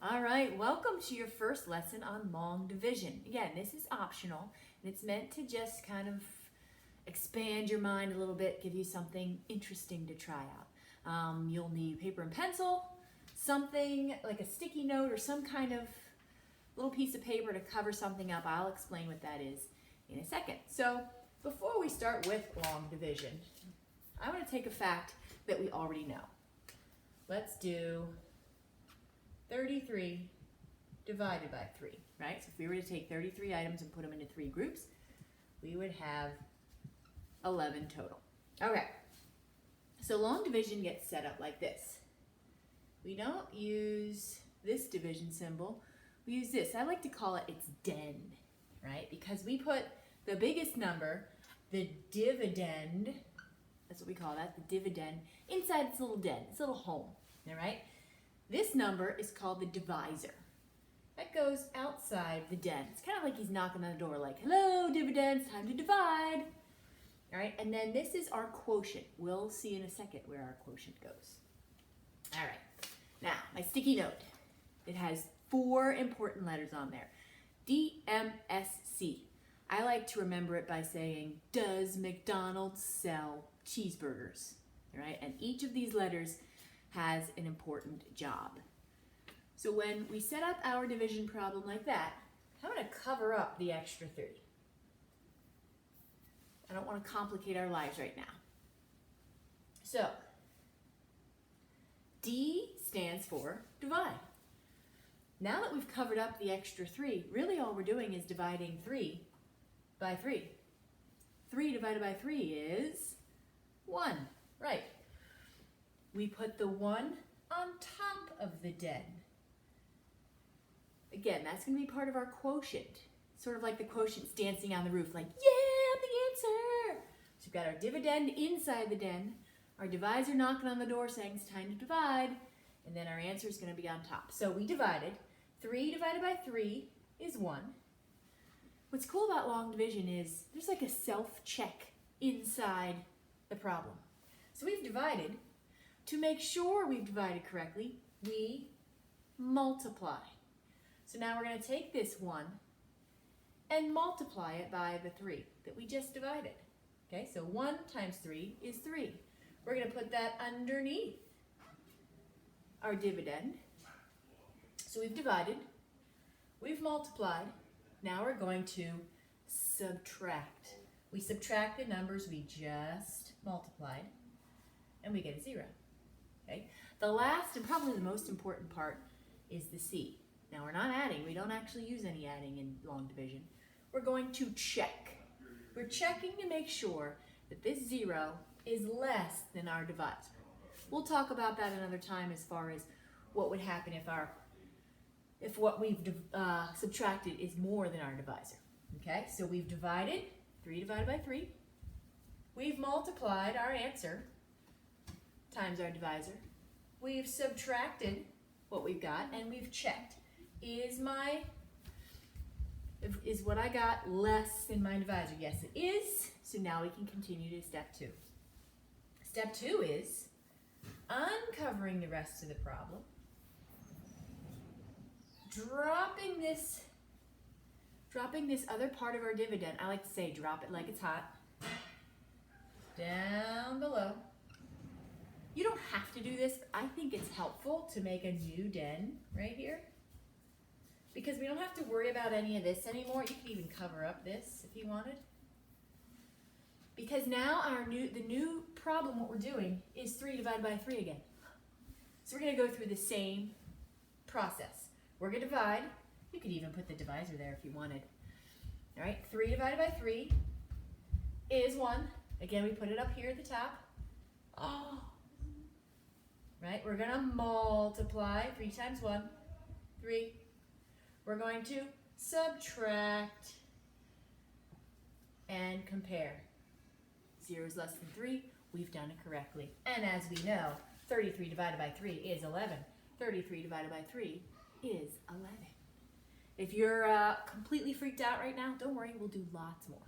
All right, welcome to your first lesson on long division. Again, this is optional and it's meant to just kind of expand your mind a little bit, give you something interesting to try out. You'll need paper and pencil, something like a sticky note or some kind of little piece of paper to cover something up. I'll explain what that is in a second. So before we start with long division, I want to take a fact that we already know. Let's do 33 divided by 3, right? So if we were to take 33 items and put them into 3 groups, we would have 11 total. Okay, so long division gets set up like this. We don't use this division symbol, we use this. I like to call it its den, right? Because we put the biggest number, the dividend, that's what we call that, the dividend, inside its little den, its little home, all right? This number is called the divisor. That goes outside the den. It's kind of like he's knocking on the door like, hello, dividends, time to divide. All right, and then this is our quotient. We'll see in a second where our quotient goes. All right, now my sticky note. It has 4 important letters on there. DMSC. I like to remember it by saying, does McDonald's sell cheeseburgers? All right, and each of these letters has an important job. So when we set up our division problem like that, I'm going to cover up the extra 30. I don't want to complicate our lives right now. So, D stands for divide. Now that we've covered up the extra 3, really all we're doing is dividing 3 by 3. 3 divided by 3 is 1, right? We put the 1 on top of the den. Again, that's going to be part of our quotient. Sort of like the quotient's dancing on the roof, like, yeah, I'm the answer. So we've got our dividend inside the den, our divisor knocking on the door saying it's time to divide, and then our answer is going to be on top. So we divided. 3 divided by 3 is 1. What's cool about long division is there's like a self-check inside the problem. So we've divided. To make sure we've divided correctly, we multiply. So now we're going to take this 1 and multiply it by the 3 that we just divided. Okay, so 1 times 3 is 3. We're going to put that underneath our dividend. So we've divided, we've multiplied, now we're going to subtract. We subtract the numbers we just multiplied, and we get a 0. Okay? The last and probably the most important part is the C. Now we're not adding, we don't actually use any adding in long division. We're going to check. We're checking to make sure that this 0 is less than our divisor. We'll talk about that another time as far as what would happen if what we've subtracted is more than our divisor. Okay, so we've divided, 3 divided by 3. We've multiplied our answer times our divisor. We've subtracted what we've got, and we've checked. Is what I got less than my divisor? Yes, it is. So now we can continue to step 2. Step 2 is uncovering the rest of the problem, dropping this other part of our dividend. I like to say drop it like it's hot, down below. You don't have to do this, but I think it's helpful to make a new den right here because we don't have to worry about any of this anymore. You can even cover up this if you wanted. Because now the new problem, what we're doing, is 3 divided by 3 again. So we're going to go through the same process. We're going to divide. You could even put the divisor there if you wanted. All right, 3 divided by 3 is 1. Again, we put it up here at the top. Oh. Right, we're going to multiply. 3 times 1, 3. We're going to subtract and compare. 0 is less than 3. We've done it correctly. And as we know, 33 divided by 3 is 11. 33 divided by 3 is 11. If you're completely freaked out right now, don't worry, we'll do lots more.